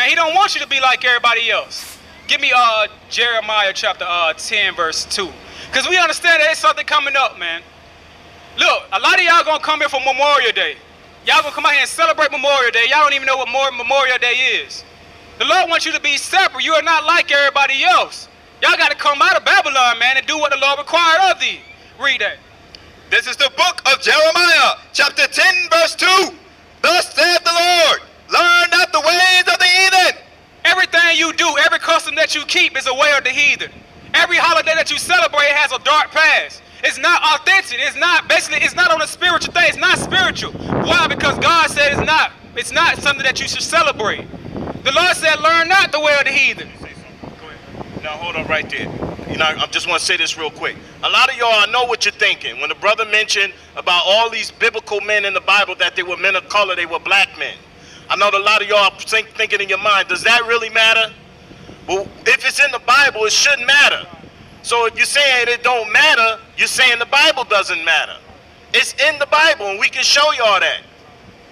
He don't want you to be like everybody else. Give me Jeremiah chapter 10 verse 2. Because we understand that there's something coming up, man. Look, a lot of y'all gonna come here for Memorial Day. Y'all gonna come out here and celebrate Memorial Day. Y'all don't even know what Memorial Day is. The Lord wants you to be separate. You are not like everybody else. Y'all got to come out of Babylon, man, and do what the Lord required of thee. Read that. This is the book of Jeremiah, chapter 10, verse 2. Thus saith the Lord, learn not the ways of the heathen. Everything you do, every custom that you keep is a way of the heathen. Every holiday that you celebrate has a dark past. It's not authentic. It's not, basically, it's not on a spiritual thing. It's not spiritual. Why? Because God said it's not. It's not something that you should celebrate. The Lord said, learn not the way of the heathen. Now, hold on right there. You know, I just want to say this real quick. A lot of y'all, I know what you're thinking. When the brother mentioned about all these biblical men in the Bible, that they were men of color, they were black men. I know that a lot of y'all are thinking in your mind, does that really matter? Well, if it's in the Bible, it shouldn't matter. So if you're saying it don't matter, you're saying the Bible doesn't matter. It's in the Bible, and we can show y'all that.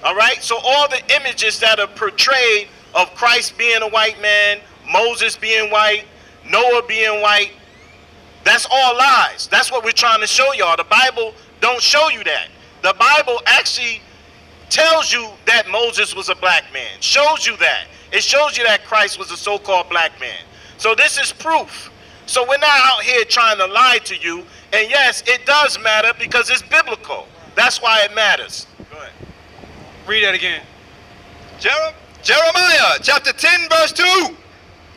All right? So all the images that are portrayed of Christ being a white man, Moses being white, Noah being white, that's all lies. That's what we're trying to show y'all. The Bible don't show you that. The Bible actually tells you that Moses was a black man. Shows you that. It shows you that Christ was a so-called black man. So this is proof. So we're not out here trying to lie to you. And yes, it does matter because it's biblical. That's why it matters. Go ahead. Read that again. Jeremiah chapter 10 verse 2.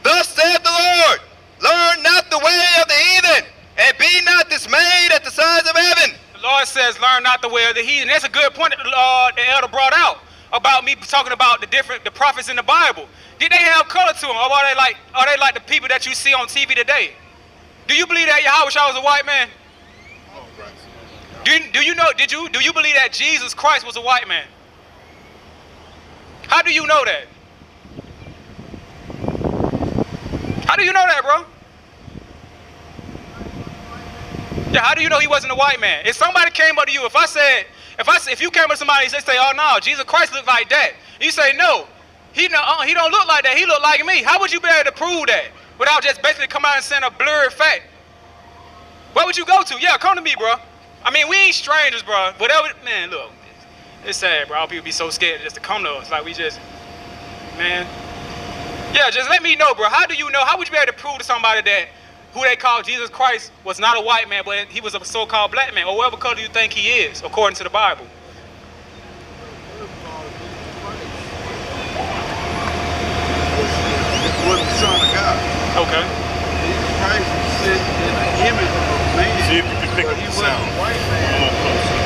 Thus saith the Lord, learn not the way of the heathen, and be not dismayed at the sides of heaven. The Lord says, learn not the way of the heathen. That's a good point that the elder brought out about me talking about the prophets in the Bible. Did they have color to them, or are they like the people that you see on TV today? Do you believe that Yahweh was a white man? Do you believe that Jesus Christ was a white man? How do you know that? How do you know that, bro? Yeah, how do you know he wasn't a white man? If somebody came up to you, if you came up to somebody and they say, oh no, Jesus Christ looked like that. You say, no, he don't look like that. He looked like me. How would you be able to prove that without just basically come out and saying a blurred fact? Where would you go to? Yeah, come to me, bro. I mean, we ain't strangers, bro. Whatever, man, look, it's sad, bro. All people be so scared just to come to us. Like we just, man. Yeah, just let me know, bro. How do you know? How would you be able to prove to somebody that who they call Jesus Christ was not a white man, but he was a so-called black man, or whatever color you think he is, according to the Bible? He was the Son of God. Okay. Jesus Christ was sitting in the image of a man. See if you can pick up the sound. He wasn't a white man.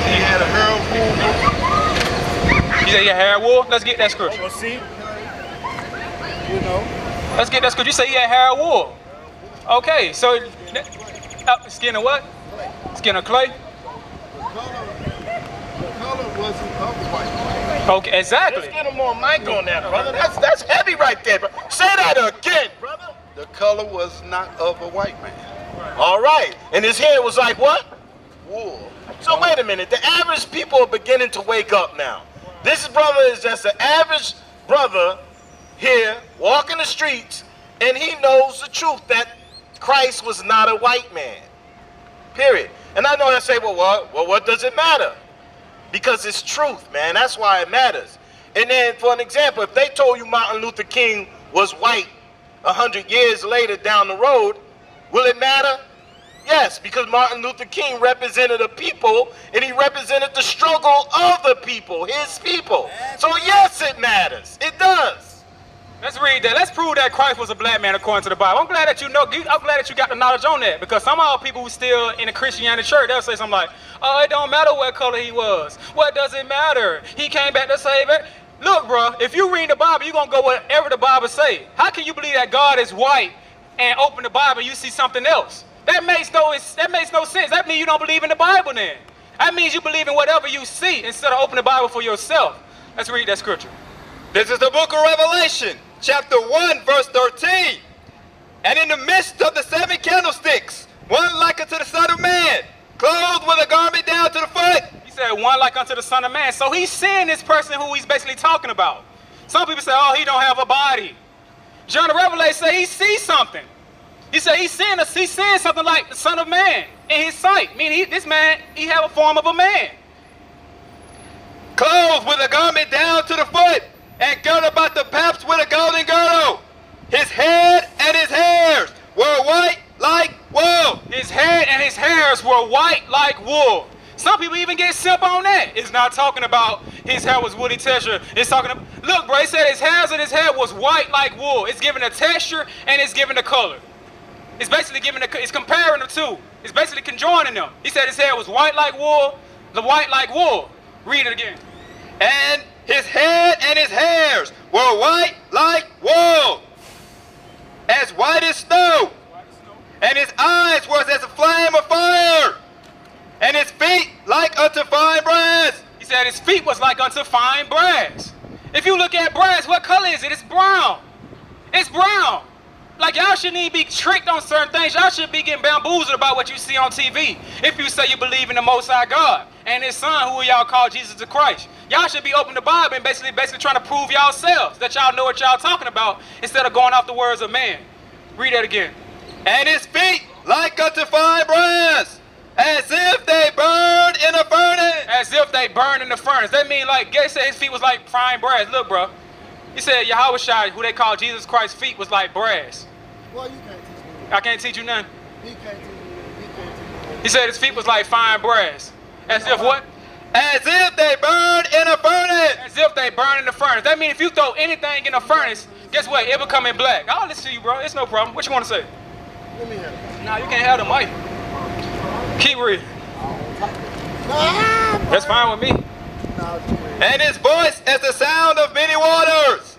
He had a hair wool. You say he had hair wool? Let's get that scripture. Well, see, you know. Let's get that scripture. You say he had hair wool. Okay, so skin of what? Skin of clay? The color wasn't of the white man. Okay, exactly. Let's get him more mic on that, brother. That's heavy right there, bro. Say that again, brother. The color was not of a white man. All right. And his hair was like what? Wool. So wait a minute. The average people are beginning to wake up now. This brother is just an average brother here walking the streets, and he knows the truth that Christ was not a white man. Period. And I know I say, well, what does it matter? Because it's truth, man. That's why it matters. And then, for an example, if they told you Martin Luther King was white 100 years later down the road, will it matter? Yes, because Martin Luther King represented the people, and he represented the struggle of the people, his people. So yes, it matters. It does. Let's read that. Let's prove that Christ was a black man according to the Bible. I'm glad that you know. I'm glad that you got the knowledge on that, because some of our people who still in the Christianity church, they'll say something like, "Oh, it don't matter what color he was. What does it matter? He came back to save it." Look, bro, if you read the Bible, you're gonna go whatever the Bible say. How can you believe that God is white and open the Bible and you see something else? That makes no sense. That means you don't believe in the Bible then. That means you believe in whatever you see instead of opening the Bible for yourself. Let's read that scripture. This is the book of Revelation, chapter 1, verse 13. And in the midst of the 7 candlesticks, one like unto the Son of Man, clothed with a garment down to the foot. He said, one like unto the Son of Man. So he's seeing this person who he's basically talking about. Some people say, oh, he don't have a body. John the Revelator said he sees something. He said he's seeing something like the Son of Man in his sight. Meaning this man, he have a form of a man. Clothed with a garment down to the foot, and girt about the paps with a golden girdle. His head and his hairs were white like wool. His head and his hairs were white like wool. Some people even get simp on that. It's not talking about his hair was woolly texture. It's talking about, look, bro, he said his hairs and his hair was white like wool. It's giving a texture and it's giving a color. It's basically it's comparing the two. It's basically conjoining them. He said his hair was white like wool, the white like wool. Read it again. And his head and his hairs were white like wool, as white as snow. And his eyes was as a flame of fire, and his feet like unto fine brass. He said his feet was like unto fine brass. If you look at brass, what color is it? It's brown. It's brown. Like y'all shouldn't even be tricked on certain things. Y'all should be getting bamboozled about what you see on TV. If you say you believe in the Most High God and his son, who y'all call Jesus the Christ, y'all should be opening the Bible and basically trying to prove yourselves that y'all know what y'all talking about instead of going off the words of man. Read that again. And his feet like unto fine brass, as if they burned in a furnace. As if they burned in the furnace. That mean like, Gay said his feet was like fine brass. Look, bro. He said Yahweh Shai, who they call Jesus Christ's feet, was like brass. Well, you can't teach me. I can't teach you nothing. He can't teach me. He said his feet was like fine brass. As if what? As if they burned in a furnace. As if they burn in the furnace. That means if you throw anything in a furnace, guess what? It become in black. I'll listen to you, bro. It's no problem. What you want to say? Let me hear it. Nah, you can't have the mic. Keep reading. That's fine with me. And his voice as the sound of many waters.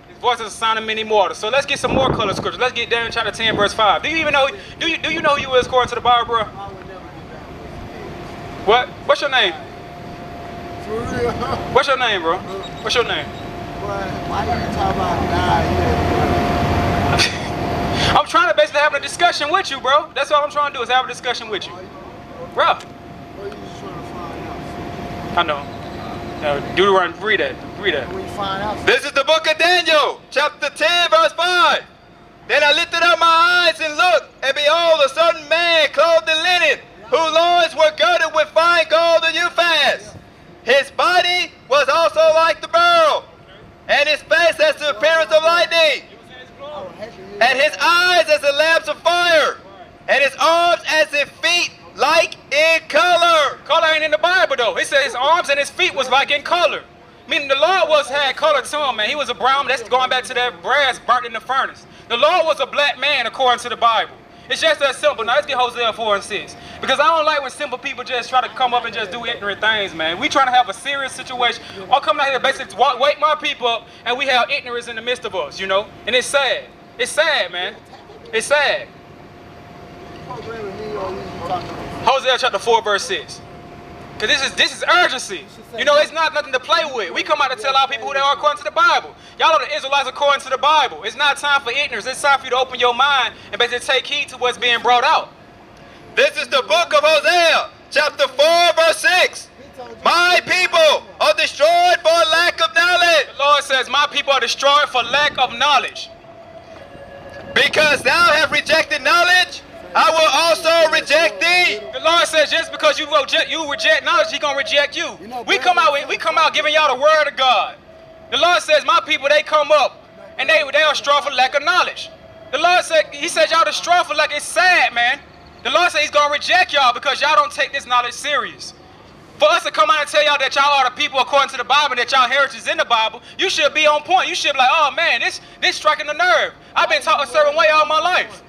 His voice is the sound of many waters. So let's get some more color scriptures. Let's get down chapter 10, verse 5. Do you even know? Do you know who you is according to the Bible, bro? What? What's your name? For real? What's your name, bro? What's your name? Why you talk about God? I'm trying to basically have a discussion with you, bro. That's all I'm trying to do is have a discussion with you, bro. What are you just trying to find out? I know. Deuteronomy, read that. Read that. When you find out. This is the book of Daniel, chapter 10, verse 5. Then I lifted up my eyes and looked, and behold, a certain man clothed in linen, whose loins were girded with fine gold and Uphaz. His body was also like the beryl, and his face as the appearance of lightning, and his eyes as the lamps of fire, and his arms as his feet like in color. Color ain't in the Bible though. It says his arms and his feet was like in color. Meaning the Lord had color to him, man. He was a brown. That's going back to that brass burnt in the furnace. The Lord was a black man according to the Bible. It's just that simple. Now let's get Hosea 4 and 6. Because I don't like when simple people just try to come up and just do ignorant things, man. We trying to have a serious situation. I'll come out here to basically wake my people up and we have ignorance in the midst of us, you know? And it's sad. It's sad, man. It's sad. Hosea chapter 4 verse 6. Because this is urgency. You know, it's not nothing to play with. We come out to tell our people who they are according to the Bible. Y'all are the Israelites according to the Bible. It's not time for ignorance. It's time for you to open your mind and basically take heed to what's being brought out. This is the book of Hosea, chapter 4, verse 6. My people are destroyed for lack of knowledge. The Lord says, my people are destroyed for lack of knowledge. Because thou hast rejected knowledge, I will also reject thee. The Lord says just because you reject knowledge, He's gonna reject you. We come out giving y'all the word of God. The Lord says my people, they come up and they are destroyed for lack of knowledge. The Lord said, He said y'all destroyed for lack. It's sad, man. The Lord said He's gonna reject y'all because y'all don't take this knowledge serious. For us to come out and tell y'all that y'all are the people according to the Bible, that y'all heritage is in the Bible, you should be on point. You should be like, oh man, this striking the nerve. I've been taught a certain way all my life.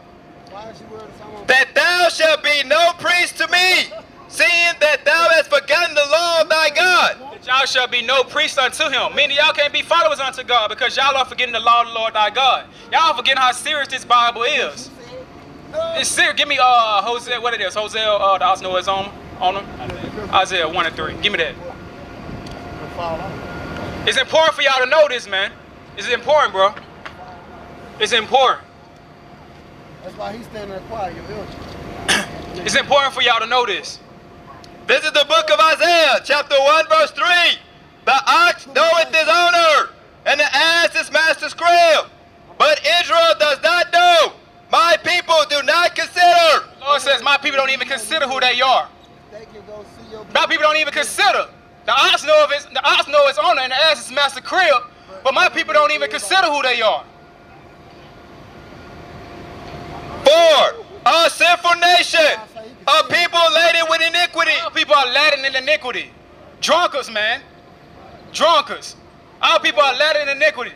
That thou shalt be no priest to me, seeing that thou hast forgotten the law of thy God. That y'all shall be no priest unto him. Meaning y'all can't be followers unto God because y'all are forgetting the law of the Lord thy God. Y'all forgetting how serious this Bible is. It's serious. Give me Hosea, what it is. Hosea, the house know it's on him. Isaiah 1 and 3. Give me that. It'll fall off. It's important for y'all to know this, man. It's important, bro. It's important. That's why he's standing there quiet, you feel me? It's important for y'all to know this. This is the book of Isaiah, chapter 1, verse 3. The ox knoweth his owner, and the ass his master's crib. But Israel does not know. My people do not consider. The Lord says my people don't even consider who they are. They can go see your My people don't even consider. The ox know its owner, and the ass his master's crib. But my people don't even consider who they are. 4. A sinful nation, a people laden with iniquity. Our people are laden in iniquity. Drunkards, man. Drunkards. Our people are laden in iniquity.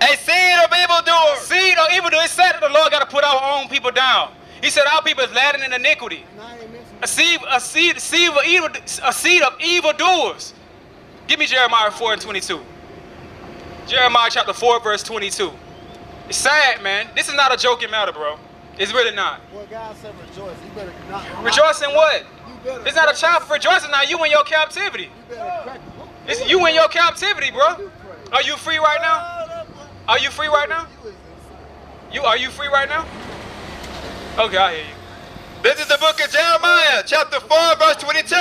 A seed of evildoers. Seed of evildoers. It said that the Lord got to put our own people down. He said our people is laden in iniquity. A seed of evildoers. Give me Jeremiah 4 and 22. Jeremiah chapter 4, verse 22. It's sad, man. This is not a joking matter, bro. It's really not. Well, God said rejoice. You better not. Rejoice in what? You better It's not a child for rejoicing now. You in your captivity. You better crack. It's you in your captivity, bro. Are you free right now? Are you free right now? Are you free right now? Okay, I hear you. This is the book of Jeremiah, chapter 4, verse 22.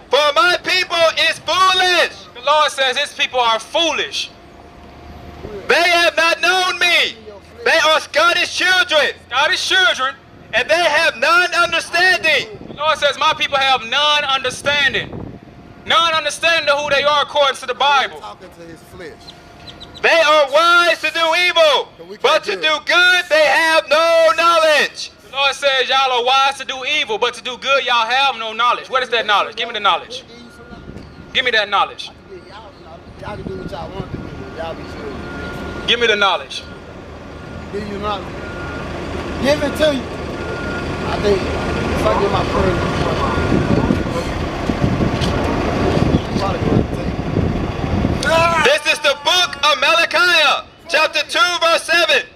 For my people is foolish. The Lord says his people are foolish. They have not known me. They are Scottish children, Scottish children. and they have none understanding. The Lord says my people have none understanding. None understanding of who they are according to the Bible. Talking to his flesh. They are wise to do evil, but to do good they have no knowledge. The Lord says y'all are wise to do evil, but to do good y'all have no knowledge. What is that knowledge? Give me the knowledge. Give me that knowledge. Y'all can do what y'all want to do. Y'all be sure. Give me the knowledge. Give you knowledge. Give it to you. I think if I get my This is the book of Malachi, chapter 2, verse 7.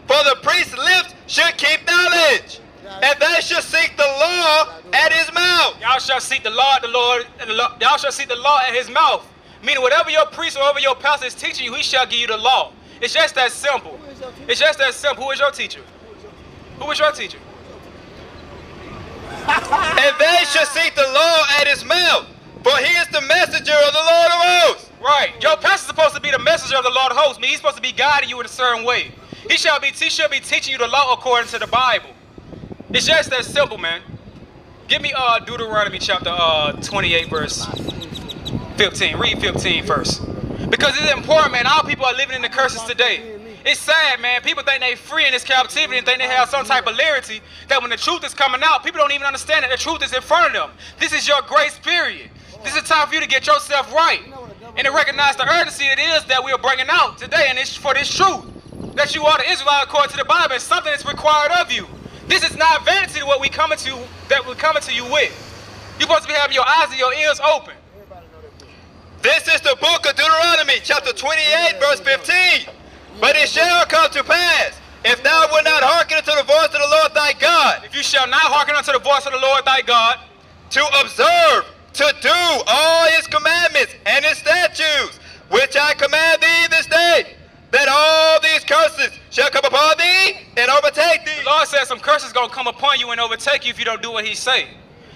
For the priest's lips should keep knowledge, and they should seek the law at his mouth. Y'all shall seek the law at the Lord. Y'all shall seek the law at his mouth. Meaning whatever your priest or whatever your pastor is teaching you, he shall give you the law. It's just that simple. It's just that simple. Who is your teacher? Who is your teacher? And they should seek the law at his mouth, for he is the messenger of the Lord of hosts. Right. Your pastor's supposed to be the messenger of the Lord of hosts. I mean, he's supposed to be guiding you in a certain way. He should be teaching you the law according to the Bible. It's just that simple, man. Give me Deuteronomy chapter 28, verse 15. Read 15 first. Because it's important, man. Our people are living in the curses today. It's sad, man. People think they free in this captivity and think they have some type of liberty that when the truth is coming out, people don't even understand that the truth is in front of them. This is your grace period. This is time for you to get yourself right and to recognize the urgency it is that we are bringing out today, and it's for this truth that you are the Israelite according to the Bible, and something that's required of you. This is not vanity to what we're coming to you with. You're supposed to be having your eyes and your ears open. This is the book of Deuteronomy, chapter 28, verse 15. But it shall come to pass, if thou wilt not hearken unto the voice of the Lord thy God, If you shall not hearken unto the voice of the Lord thy God, to observe, to do all his commandments and his statutes, which I command thee this day, that all these curses shall come upon thee and overtake thee. the Lord says some curses going to come upon you and overtake you if you don't do what he say.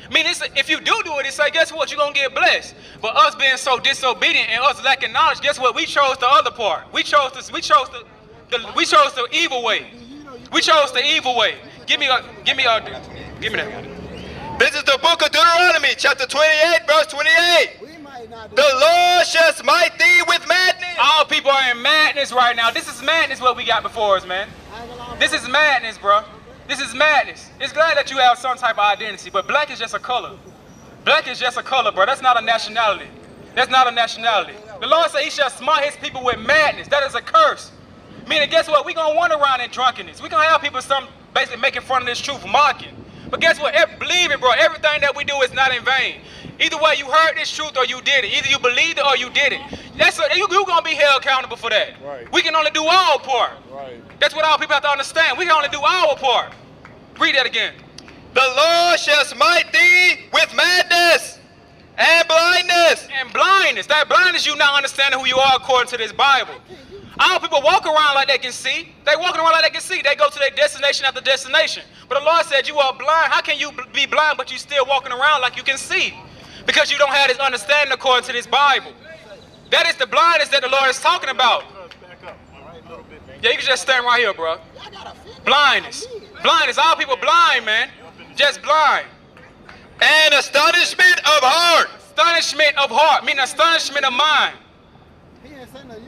I mean, if you do what he say, guess what? You're going to get blessed. But us being so disobedient and us lacking knowledge, guess what? We chose the other part. We chose the evil way. We chose the evil way. Give me that. This is the book of Deuteronomy, chapter 28, verse 28. The Lord shall smite thee with madness. All people are in madness right now. This is madness what we got before us, man. This is madness, bro. This is madness. It's glad that you have some type of identity, but black is just a color. Black is just a color, bro. That's not a nationality. That's not a nationality. The Lord said he shall smite his people with madness. That is a curse. Meaning, guess what? We're going to wander around in drunkenness. We're going to have people basically making fun of this truth, mocking. But guess what? Believe it, bro. Everything that we do is not in vain. Either way, you heard this truth or you did it. Either you believed it or you didn't. You're going to be held accountable for that. Right. We can only do our part. Right. That's what all people have to understand. We can only do our part. Read that again. the Lord shall smite thee with madness and blindness. And blindness. That blindness, you not understanding who you are according to this Bible. All people walk around like they can see. They walking around like they can see. They go to their destination after destination. But the Lord said you are blind. How can you be blind but you still walking around like you can see? Because you don't have this understanding according to this Bible. That is the blindness that the Lord is talking about. Yeah, you can just stand right here, bro. Blindness. Blindness. All people blind, man. Just blind. And astonishment of heart. Astonishment of heart, meaning astonishment of mind.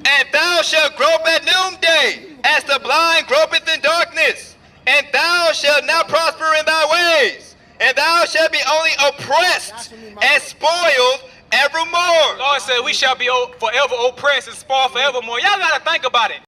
And thou shalt grope at noonday, as the blind gropeth in darkness. And thou shalt not prosper in thy ways. And thou shalt be only oppressed and spoiled evermore. Lord said we shall be forever oppressed and spoiled forevermore. Y'all got to think about it.